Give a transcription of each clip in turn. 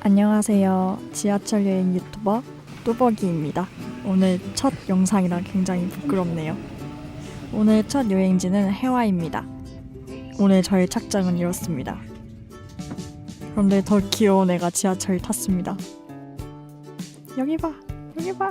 안녕하세요. 지하철 여행 유튜버 뚜벅이입니다. 오늘 첫 영상이라 굉장히 부끄럽네요. 오늘 첫 여행지는 해와입니다. 오늘 저의 착장은 이렇습니다. 그런데 더 귀여운 애가 지하철을 탔습니다. 여기 봐! 여기 봐!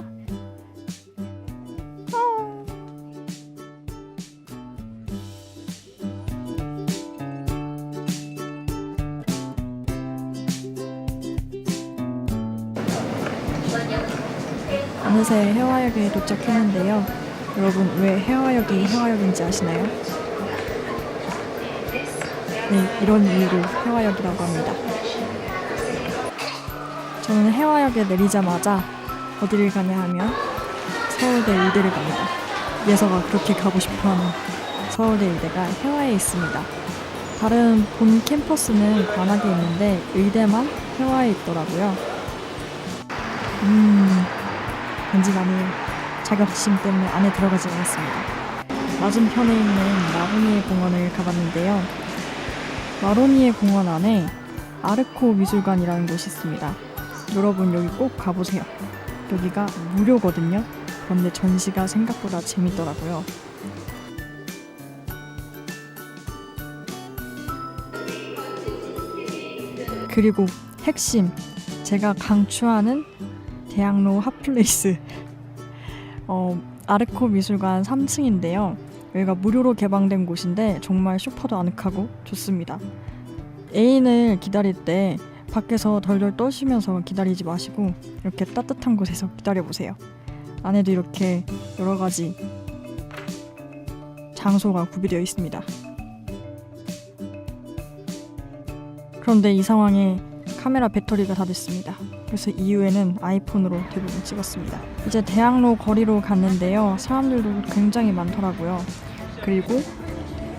어느새 해화역에 도착했는데요. 여러분, 왜 해화역이 해화역인지 아시나요? 네, 이런 이유로 해화역이라고 합니다. 저는 해화역에 내리자마자 어디를 가냐 하면 서울대 의대를 갑니다. 예서가 그렇게 가고 싶어하는 서울대 의대가 해화에 있습니다. 다른 본 캠퍼스는 관악에 있는데 의대만 해화에 있더라고요. 왠지 나는 자격지심 때문에 안에 들어가지 않았습니다. 맞은편에 있는 마로니에 공원을 가봤는데요. 마로니에 공원 안에 아르코 미술관이라는 곳이 있습니다. 여러분 여기 꼭 가보세요. 여기가 무료거든요. 그런데 전시가 생각보다 재밌더라고요. 그리고 핵심, 제가 강추하는 대학로 핫플레이스 아르코 미술관 3층인데요. 여기가 무료로 개방된 곳인데 정말 슈퍼도 아늑하고 좋습니다. 애인을 기다릴 때 밖에서 덜덜 떠시면서 기다리지 마시고 이렇게 따뜻한 곳에서 기다려보세요. 안에도 이렇게 여러가지 장소가 구비되어 있습니다. 그런데 이 상황에 카메라 배터리가 다 됐습니다. 그래서 이후에는 아이폰으로 대부분 찍었습니다. 이제 대학로 거리로 갔는데요. 사람들도 굉장히 많더라고요. 그리고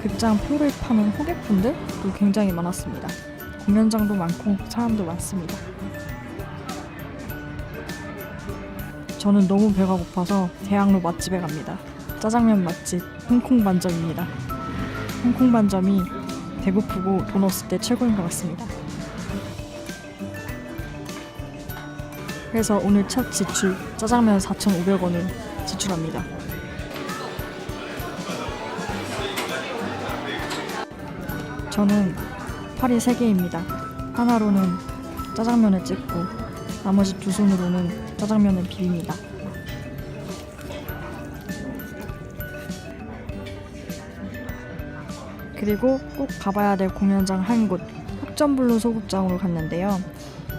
극장 표를 파는 호객분들도 굉장히 많았습니다. 공연장도 많고 사람도 많습니다. 저는 너무 배가 고파서 대학로 맛집에 갑니다. 짜장면 맛집 홍콩 반점입니다. 홍콩 반점이 배고프고 돈 없을 때 최고인 것 같습니다. 그래서 오늘 첫 지출 짜장면 4,500원을 지출합니다. 저는 팔이 3개입니다. 하나로는 짜장면을 찍고 나머지 두 손으로는 짜장면을 비빕니다. 그리고 꼭 가봐야 될 공연장 한 곳, 흑점블루 소극장으로 갔는데요.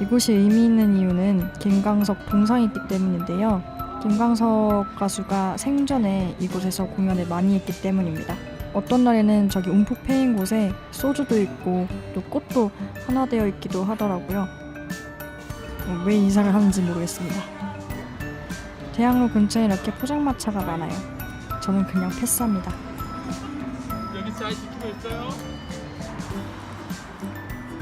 이곳이 의미 있는 이유는 김광석 동상이 있기 때문인데요. 김광석 가수가 생전에 이곳에서 공연을 많이 했기 때문입니다. 어떤 날에는 저기 움푹 패인 곳에 소주도 있고 또 꽃도 하나 되어 있기도 하더라고요. 왜 인사를 하는지 모르겠습니다. 대학로 근처에 이렇게 포장마차가 많아요. 저는 그냥 패스합니다. 여기 잘 지키고 있어요?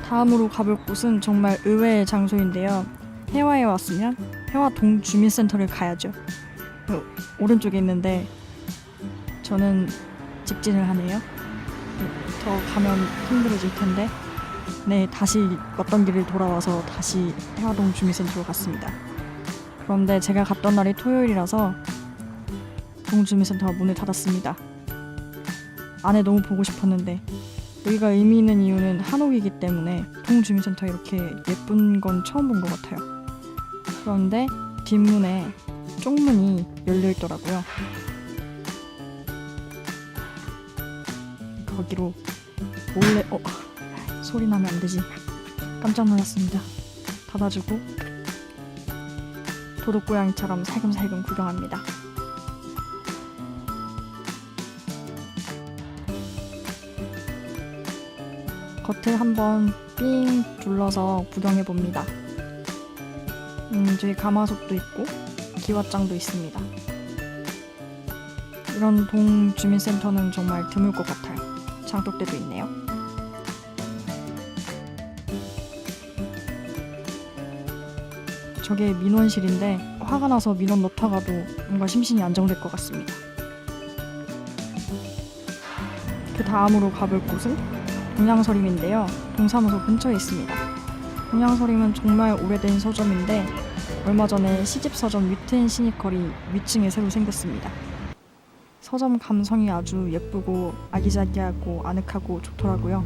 다음으로 가볼 곳은 정말 의외의 장소인데요. 해화에 왔으면 해화 동주민센터를 가야죠. 오른쪽에 있는데 저는 직진을 하네요. 더 가면 힘들어질 텐데 다시 왔던 길을 돌아와서 다시 해화동 주민센터로 갔습니다. 그런데 제가 갔던 날이 토요일이라서 동주민센터가 문을 닫았습니다. 안에 너무 보고 싶었는데 여기가 의미 있는 이유는 한옥이기 때문에 동주민센터에 이렇게 예쁜 건 처음 본 것 같아요. 그런데 뒷문에 쪽문이 열려있더라고요. 거기로 몰래 소리 나면 안 되지. 깜짝 놀랐습니다. 닫아주고 도둑고양이처럼 살금살금 구경합니다. 겉을 한번 삥 둘러서 구경해봅니다. 저기 가마솥도 있고 기와장도 있습니다. 이런 동주민센터는 정말 드물 것 같아요. 장독대도 있네요. 저게 민원실인데 화가 나서 민원 넣다가도 뭔가 심신이 안정될 것 같습니다. 그 다음으로 가볼 곳은 동양서림인데요. 동사무소 근처에 있습니다. 동양서림은 정말 오래된 서점인데 얼마 전에 시집 서점 위트앤 시니컬이 위층에 새로 생겼습니다. 서점 감성이 아주 예쁘고 아기자기하고 아늑하고 좋더라고요.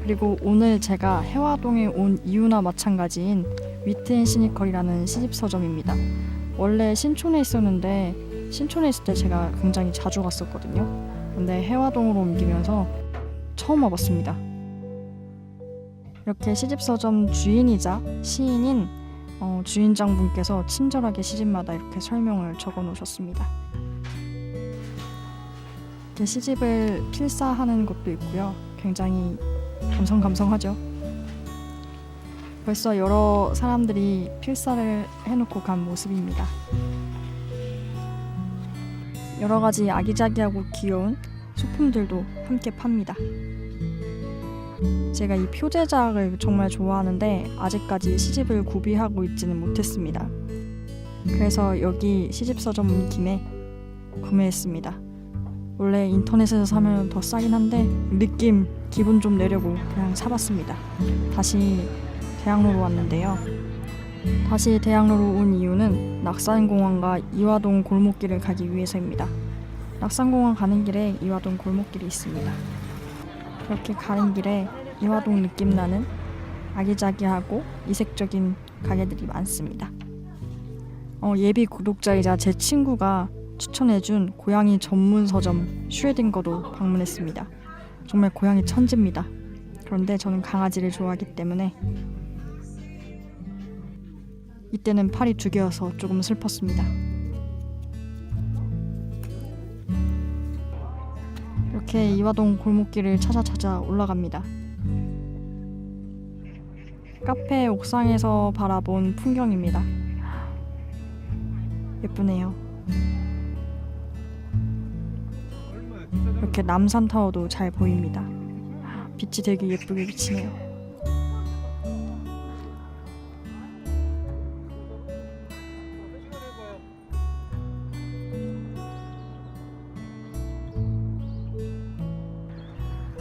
그리고 오늘 제가 해화동에 온 이유나 마찬가지인 위트앤 시니컬이라는 시집 서점입니다. 원래 신촌에 있었는데 신촌에 있을 때 제가 굉장히 자주 갔었거든요. 근데 해화동으로 옮기면서 처음 와봤습니다. 이렇게 시집 서점 주인이자 시인인 주인장분께서 친절하게 시집마다 이렇게 설명을 적어 놓으셨습니다. 이렇게 시집을 필사하는 곳도 있고요. 굉장히 감성하죠. 벌써 여러 사람들이 필사를 해놓고 간 모습입니다. 여러 가지 아기자기하고 귀여운 소품들도 함께 팝니다. 제가 이 표제작을 정말 좋아하는데 아직까지 시집을 구비하고 있지는 못했습니다. 그래서 여기 시집 서점 온 김에 구매했습니다. 원래 인터넷에서 사면 더 싸긴 한데 기분 좀 내려고 그냥 사봤습니다. 다시 대학로로 왔는데요. 다시 대학로로 온 이유는 낙산공원과 이화동 골목길을 가기 위해서입니다. 낙산공원 가는 길에 이화동 골목길이 있습니다. 이렇게 가는 길에 이화동 느낌 나는 아기자기하고 이색적인 가게들이 많습니다. 예비 구독자이자 제 친구가 추천해준 고양이 전문 서점 슈레딩거도 방문했습니다. 정말 고양이 천지입니다. 그런데 저는 강아지를 좋아하기 때문에 이때는 팔이 2개여서 조금 슬펐습니다. 이렇게 이화동 골목길을 찾아 올라갑니다. 카페 옥상에서 바라본 풍경입니다. 예쁘네요. 이렇게 남산타워도 잘 보입니다. 빛이 되게 예쁘게 비치네요.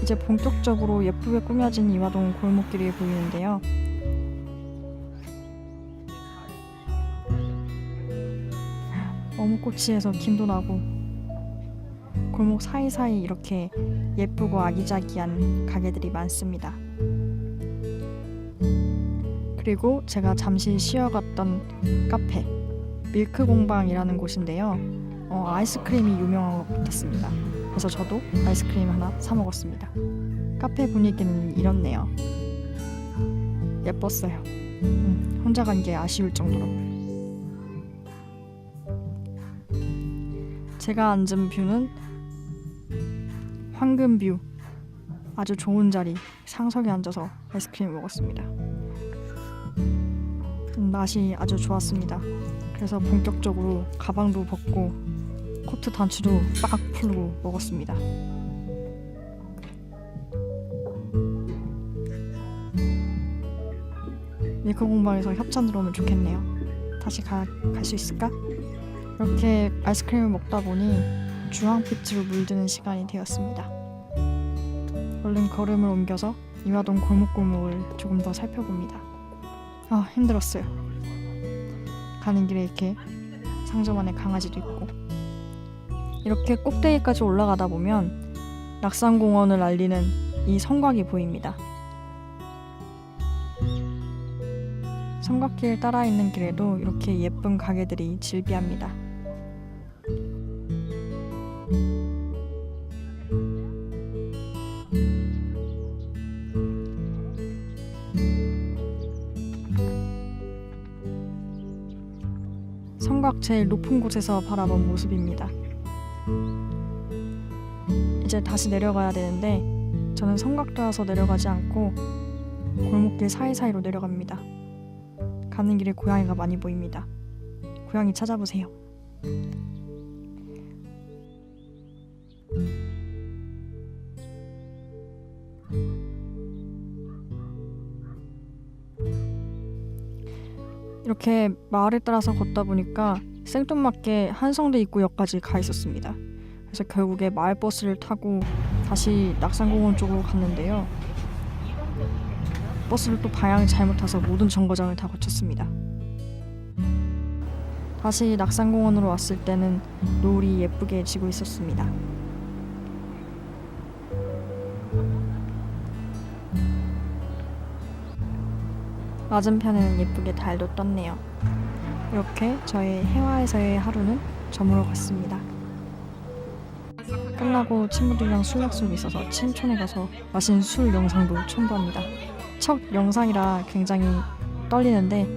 이제 본격적으로 예쁘게 꾸며진 이화동 골목길이 보이는데요. 어묵꼬치에서 김도 나고 골목 사이사이 이렇게 예쁘고 아기자기한 가게들이 많습니다. 그리고 제가 잠시 쉬어갔던 카페 밀크공방이라는 곳인데요. 아이스크림이 유명한 것 같았습니다. 그래서 저도 아이스크림 하나 사 먹었습니다. 카페 분위기는 이렇네요. 예뻤어요. 혼자 간 게 아쉬울 정도로. 제가 앉은 뷰는 황금뷰. 아주 좋은 자리 상석에 앉아서 아이스크림 먹었습니다. 맛이 아주 좋았습니다. 그래서 본격적으로 가방도 벗고 코트 단추도 빡 풀고 먹었습니다. 밀크공방에서 협찬 들어오면 좋겠네요. 다시 갈 수 있을까? 이렇게 아이스크림을 먹다 보니 주황빛으로 물드는 시간이 되었습니다. 얼른 걸음을 옮겨서 이화동 골목골목을 조금 더 살펴봅니다. 힘들었어요. 가는 길에 이렇게 상점 안에 강아지도 있고 이렇게 꼭대기까지 올라가다 보면 낙산공원을 알리는 이 성곽이 보입니다. 성곽길 따라 있는 길에도 이렇게 예쁜 가게들이 즐비합니다. 성곽 제일 높은 곳에서 바라본 모습입니다. 이제 다시 내려가야 되는데 저는 성곽 따라서 내려가지 않고 골목길 사이사이로 내려갑니다. 가는 길에 고양이가 많이 보입니다. 고양이 찾아보세요. 이렇게 마을을 따라서 걷다 보니까 생뚱맞게 한성대 입구역까지 가 있었습니다. 그래서 결국에 마을버스를 타고 다시 낙산공원 쪽으로 갔는데요. 버스를 또 방향을 잘못 타서 모든 정거장을 다 거쳤습니다. 다시 낙산공원으로 왔을 때는 노을이 예쁘게 지고 있었습니다. 맞은편에는 예쁘게 달도 떴네요. 이렇게 저의 해화에서의 하루는 저물어 갔습니다. 끝나고 친구들이랑 술 약속이 있어서 친촌에 가서 마신 술 영상도 첨부합니다. 첫 영상이라 굉장히 떨리는데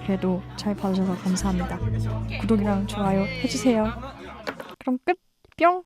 그래도 잘 봐주셔서 감사합니다. 구독이랑 좋아요 해주세요. 그럼 끝! 뿅!